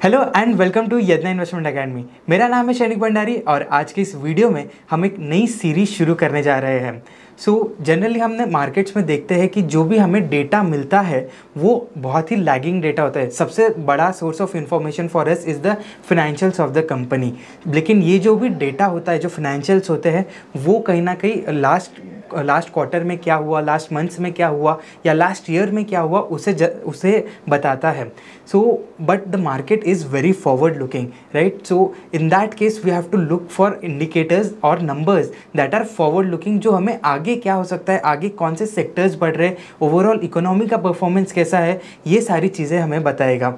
Hello and welcome to Yadna investment academy. मेरा नाम है शैनिक भंडारी और आज की इस वीडियो में हम एक नई सीरीज शुरू करने जा रहे हैं। जनरली हमने मार्केट्स में देखते हैं कि जो भी हमें डेटा मिलता है वो बहुत ही लैगिंग डेटा होता है। सबसे बड़ा source of information for us is the financials of the company. लेकिन ये जो भी डेटा होता है, जो फाइनेंशियल्स होते हैं, वो कहीं ना कहीं लास्ट क्वार्टर में क्या हुआ, लास्ट मंथ्स में क्या हुआ या लास्ट ईयर में क्या हुआ उसे बताता है। But the market is very forward looking, right? So in that case we have to look for indicators और numbers that are forward looking, जो हमें आगे क्या हो सकता है, आगे कौन से सेक्टर्स बढ़ रहे हैं, ओवरऑल इकोनॉमी का परफॉर्मेंस कैसा है, ये सारी चीज़ें हमें बताएगा।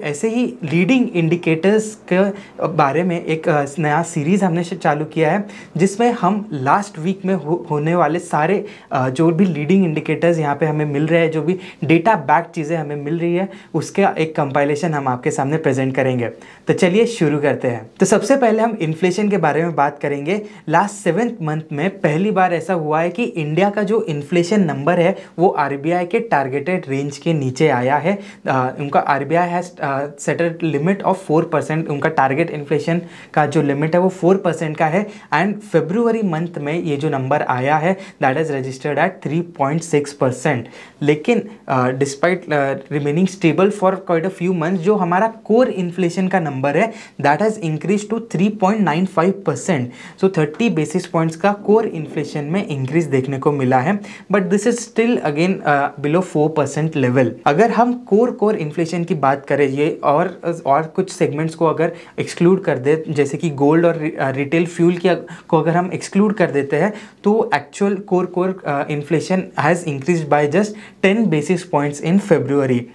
ऐसे ही लीडिंग इंडिकेटर्स के बारे में एक नया सीरीज़ हमने चालू किया है, जिसमें हम लास्ट वीक में होने वाले सारे जो भी लीडिंग इंडिकेटर्स यहाँ पे हमें मिल रहे हैं, जो भी डेटा बैक चीज़ें हमें मिल रही है, उसका एक कंपाइलेशन हम आपके सामने प्रेजेंट करेंगे। तो चलिए शुरू करते हैं। तो सबसे पहले हम इन्फ्लेशन के बारे में बात करेंगे। लास्ट 7th मंथ में पहली बार ऐसा हुआ है कि इंडिया का जो इन्फ्लेशन नंबर है वो आरबीआई के टारगेटेड रेंज के नीचे आया है। उनका RBI has set a limit of 4%। उनका टारगेट इन्फ्लेशन का जो लिमिट है वो 4% का है। एंड फरवरी मंथ में ये जो नंबर आया है दैट इज रजिस्टर्ड एट 3.6%। लेकिन despite remaining stable for quite a few months, जो हमारा कोर इन्फ्लेशन का नंबर है that has increase to 3.95%। 30 basis points का कोर इन्फ्लेशन में इंक्रीज देखने को मिला है, but this is still again below 4% level. अगर हम कोर इन्फ्लेशन की बात करें, ये और कुछ सेगमेंट्स को अगर एक्सक्लूड कर दे, जैसे कि गोल्ड और रिटेल फ्यूल को अगर हम एक्सक्लूड कर देते हैं, तो actual core inflation has increase by just 10 basis points in February.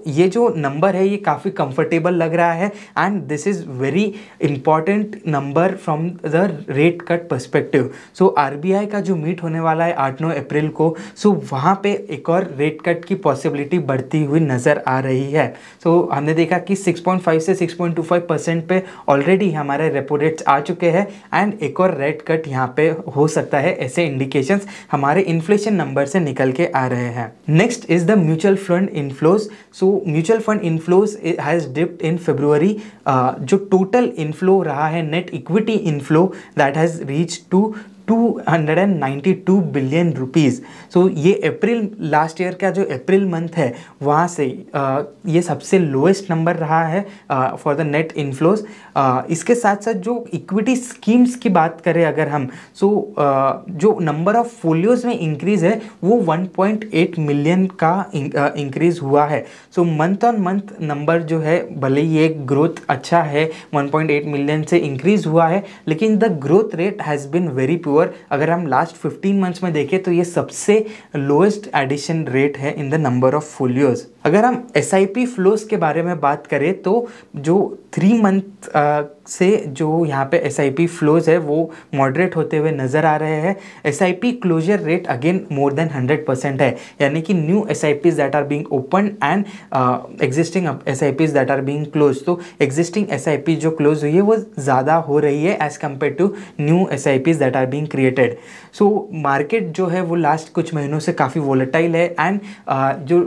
ये जो नंबर है ये काफ़ी कंफर्टेबल लग रहा है and this is very important number from the rate cut perspective. RBI का जो मीट होने वाला है 8-9 अप्रैल को, वहाँ पे एक और रेट कट की पॉसिबिलिटी बढ़ती हुई नज़र आ रही है। हमने देखा कि 6.5 से 6.25% पे ऑलरेडी हमारे रेपो रेट्स आ चुके हैं एंड एक और रेट कट यहाँ पे हो सकता है। ऐसे इंडिकेशंस हमारे इन्फ्लेशन नंबर से निकल के आ रहे हैं। Next is the mutual fund inflows. Mutual fund inflows has dipped in February. जो टोटल इनफ्लो रहा है, net equity inflow, that has reach to 292 billion rupees. ये अप्रैल, लास्ट ईयर का जो अप्रैल मंथ है वहाँ से ये सबसे लोएस्ट नंबर रहा है फॉर द नेट इनफ्लोज। इसके साथ साथ जो इक्विटी स्कीम्स की बात करें अगर हम, जो नंबर ऑफ फोलियोज में इंक्रीज है वो 1.8 मिलियन का इंक्रीज हुआ है। मंथ ऑन मंथ नंबर जो है, भले ही ये ग्रोथ अच्छा है, 1.8 मिलियन से इंक्रीज हुआ है, लेकिन the growth rate has been very poor. अगर हम लास्ट 15 मंथ्स में देखें तो ये सबसे लोएस्ट एडिशन रेट है in the number of folios. अगर हम एसआईपी फ्लोज के बारे में बात करें तो जो 3 मंथ से जो यहाँ पे एसआईपी फ्लोज है वो मॉडरेट होते हुए नज़र आ रहे हैं। SIP closure rate again more than 100% है, यानी कि new SIPs that are being open and existing SIPs that are being close. तो एग्जिस्टिंग एसआईपी जो क्लोज हुई है वो ज़्यादा हो रही है as compared to new SIPs that are being created. Market जो है वो लास्ट कुछ महीनों से काफ़ी वोलेटाइल है एंड जो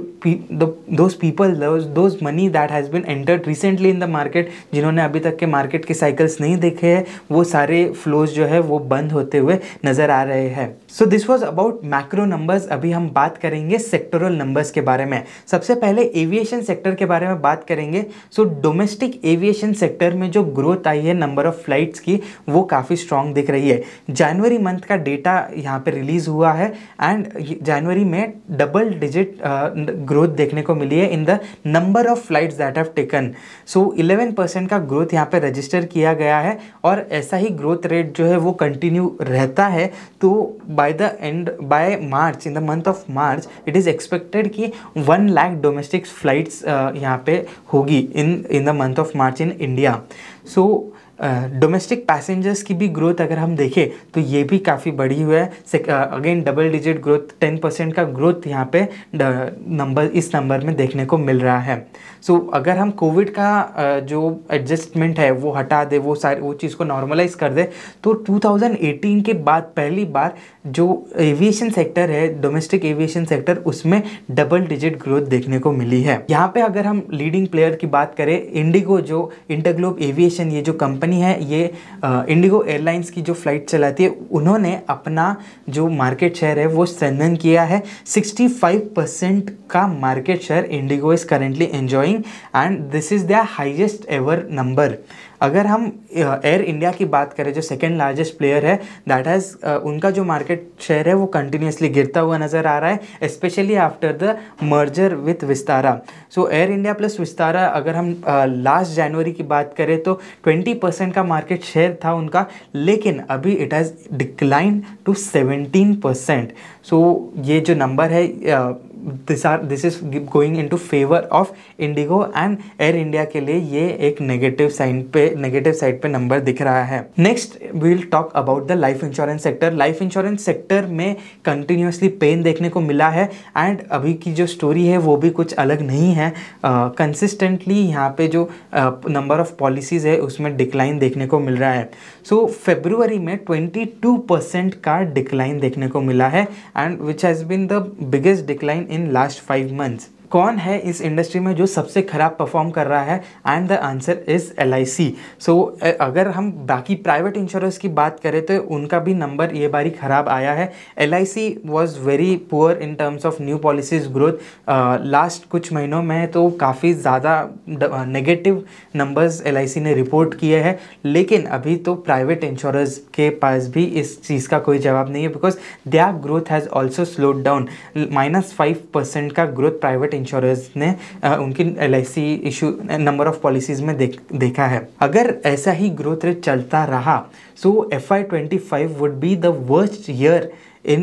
those people, those money that has been entered recently in the market, जिन्होंने अभी तक के मार्केट के साइकिल्स नहीं देखे हैं, वो सारे फ्लोज जो है वो बंद होते हुए नज़र आ रहे हैं। This was about macro numbers. अभी हम बात करेंगे सेक्टोरल नंबर्स के बारे में। सबसे पहले एविएशन सेक्टर के बारे में बात करेंगे। डोमेस्टिक एविएशन सेक्टर में जो ग्रोथ आई है नंबर ऑफ फ्लाइट्स की, वो काफ़ी स्ट्रॉन्ग दिख रही है। जनवरी मंथ का डेटा यहाँ पे रिलीज हुआ है एंड जनवरी में डबल डिजिट ग्रोथ देखने को मिली है in the number of flights that have taken. 11% का ग्रोथ यहाँ पे रजिस्टर किया गया है और ऐसा ही ग्रोथ रेट जो है वो कंटिन्यू रहता है। तो by March, in the month of March, it is expected कि 1 लाख डोमेस्टिक फ्लाइट्स यहाँ पे होगी in the month of March in India. Domestic passengers की भी ग्रोथ अगर हम देखें तो ये भी काफ़ी बढ़ी हुई है। अगेन डबल डिजिट ग्रोथ, 10% का ग्रोथ यहाँ पे इस नंबर में देखने को मिल रहा है। सो अगर हम कोविड का जो एडजस्टमेंट है वो हटा दे, वो चीज़ को नॉर्मलाइज कर दे, तो 2018 के बाद पहली बार जो एविएशन सेक्टर है, डोमेस्टिक एविएशन सेक्टर, उसमें डबल डिजिट ग्रोथ देखने को मिली है। यहाँ पे अगर हम लीडिंग प्लेयर की बात करें, इंडिगो, जो इंटरग्लोब एविएशन ये जो कंपनी है, ये इंडिगो एयरलाइंस की जो फ्लाइट चलाती है, उन्होंने अपना जो मार्केट शेयर है वो स्ट्रेंथन किया है। 65% का market share IndiGo is currently enjoying and this is their highest ever number. अगर हम एयर इंडिया की बात करें, जो सेकेंड लार्जेस्ट प्लेयर है, दैट हैज़ उनका जो मार्केट शेयर है वो कंटिन्यूसली गिरता हुआ नज़र आ रहा है, specially after the merger with Vistara. So air India plus Vistara, अगर हम लास्ट जनवरी की बात करें तो 20% का मार्केट शेयर था उनका, लेकिन अभी इट हैज़ डिक्लाइन टू 17%। सो ये जो नंबर है, this is going into favour of Indigo and air India के लिए ये एक नेगेटिव साइड पे नंबर दिख रहा है। Next we will talk about the life insurance sector. Life insurance sector में कंटिन्यूसली पेन देखने को मिला है एंड अभी की जो स्टोरी है वो भी कुछ अलग नहीं है। कंसिस्टेंटली यहाँ पे जो नंबर ऑफ पॉलिसीज़ है उसमें डिक्लाइन देखने को मिल रहा है। सो फरवरी में 22% का डिक्लाइन देखने को मिला है and which has been the biggest decline in last 5 months। कौन है इस इंडस्ट्री में जो सबसे खराब परफॉर्म कर रहा है? And the answer is LIC। सो अगर हम बाकी प्राइवेट इंश्योरेंस की बात करें तो उनका भी नंबर ये बारी खराब आया है। LIC was very poor in terms of new policies growth. Last कुछ महीनों में तो काफ़ी ज़्यादा नेगेटिव नंबर्स LIC ने रिपोर्ट किए हैं, लेकिन अभी तो प्राइवेट इंश्योरेंस के पास भी इस चीज़ का कोई जवाब नहीं है, because their growth has also slowed down. -5% का ग्रोथ प्राइवेट इंश्योरेंस ने उनकी LIC issue number of policies में देखा है। अगर ऐसा ही ग्रोथ रेट चलता रहा, सो FY25 would be the worst year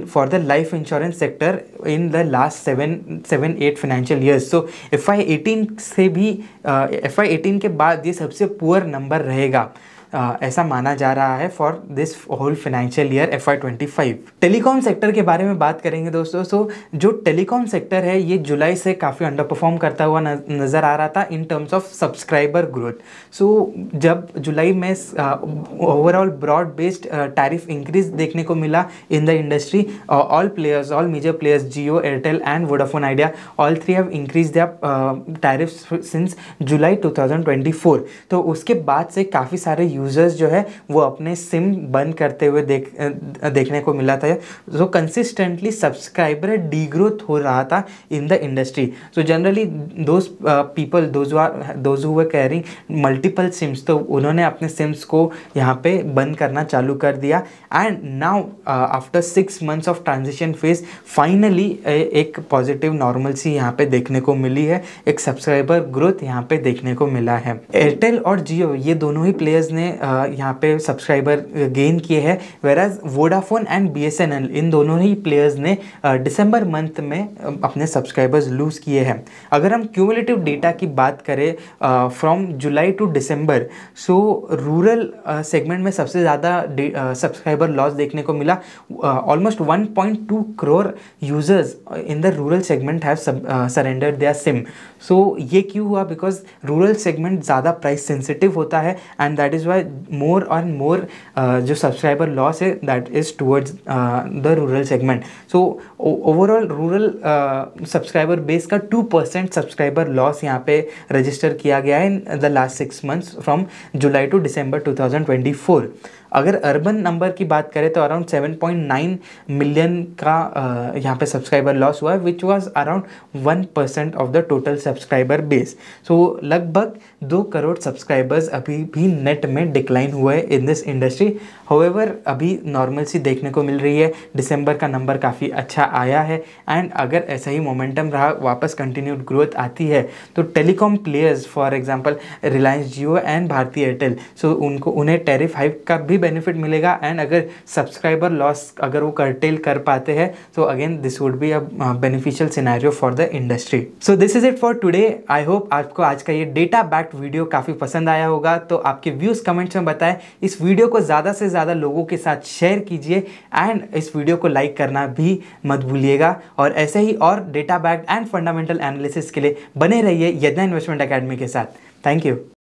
for the life insurance sector in the last 7-8 financial years. So FY18 से भी FY18 के बाद ये सबसे पुअर नंबर रहेगा, ऐसा माना जा रहा है for this whole financial year FY25। Telecom sector के बारे में बात करेंगे दोस्तों। सो जो टेलीकॉम सेक्टर है ये जुलाई से काफ़ी अंडर परफॉर्म करता हुआ नज़र आ रहा था in terms of subscriber growth. So जब जुलाई में overall broad based tariff increase देखने को मिला in the industry, all major players, Jio, Airtel and Vodafone Idea, all three have increase their tariffs since July 2024। तो उसके बाद से काफ़ी सारे यूजर्स जो है वो अपने सिम बंद करते हुए देखने को मिला था। सो कंसिस्टेंटली सब्सक्राइबर डीग्रोथ हो रहा था in the industry. So generally those people those who were carrying multiple SIMs, तो उन्होंने अपने सिम्स को यहाँ पे बंद करना चालू कर दिया। And now after 6 months of transition phase, finally एक पॉजिटिव नॉर्मलसी यहाँ पे देखने को मिली है, एक सब्सक्राइबर ग्रोथ यहाँ पे देखने को मिला है। एयरटेल और जियो ये दोनों ही प्लेयर्स ने यहाँ पे सब्सक्राइबर गेन किए हैं, वेराज वोडाफोन एंड BSNL इन दोनों ही प्लेयर्स ने दिसंबर मंथ में अपने सब्सक्राइबर्स लूज़ किए हैं। अगर हम क्यूमुलेटिव डेटा की बात करें from July to December, so rural segment में सबसे ज़्यादा सब्सक्राइबर लॉस देखने को मिला। Almost 1.2 crore users in the rural segment have surrendered their SIM. So ये क्यों हुआ? बिकॉज रूरल सेगमेंट ज़्यादा प्राइस सेंसिटिव होता है and that is why more and more जो सब्सक्राइबर लॉस है that is towards the rural segment. So overall rural subscriber base का 2% subscriber loss यहाँ पे रजिस्टर किया गया है in the last 6 months from July to December 2024। अगर urban number की बात करें तो अराउंड 7.9 मिलियन का यहाँ पे सब्सक्राइबर लॉस हुआ है, which was around 1% of the total subscriber base. So लगभग 2 करोड़ सब्सक्राइबर्स अभी भी नेट में डिक्लाइन हुए इन दिस इंडस्ट्री। हाउएवर अभी नॉर्मलसी देखने को मिल रही है, दिसंबर का नंबर काफ़ी अच्छा आया है एंड अगर ऐसा ही मोमेंटम रहा, वापस कंटिन्यूड ग्रोथ आती है, तो telecom players for example Reliance Jio and Bharti Airtel, so उन्हें टैरिफ हाइक का भी भी बेनिफिट मिलेगा। एंड अगर सब्सक्राइबर लॉस अगर वो कर्टेल कर पाते हैं तो again this would be a beneficial scenario for the industry. So this is it for today. I hope आपको आज का ये डेटा बैक्ड वीडियो काफ़ी पसंद आया होगा। तो आपके व्यूज़ कमेंट्स में बताएं, इस वीडियो को ज़्यादा से ज़्यादा लोगों के साथ शेयर कीजिए एंड इस वीडियो को लाइक करना भी मत भूलिएगा। और ऐसे ही और data backed and fundamental analysis के लिए बने रहिए यज्ञा इन्वेस्टमेंट एकेडमी के साथ। Thank you.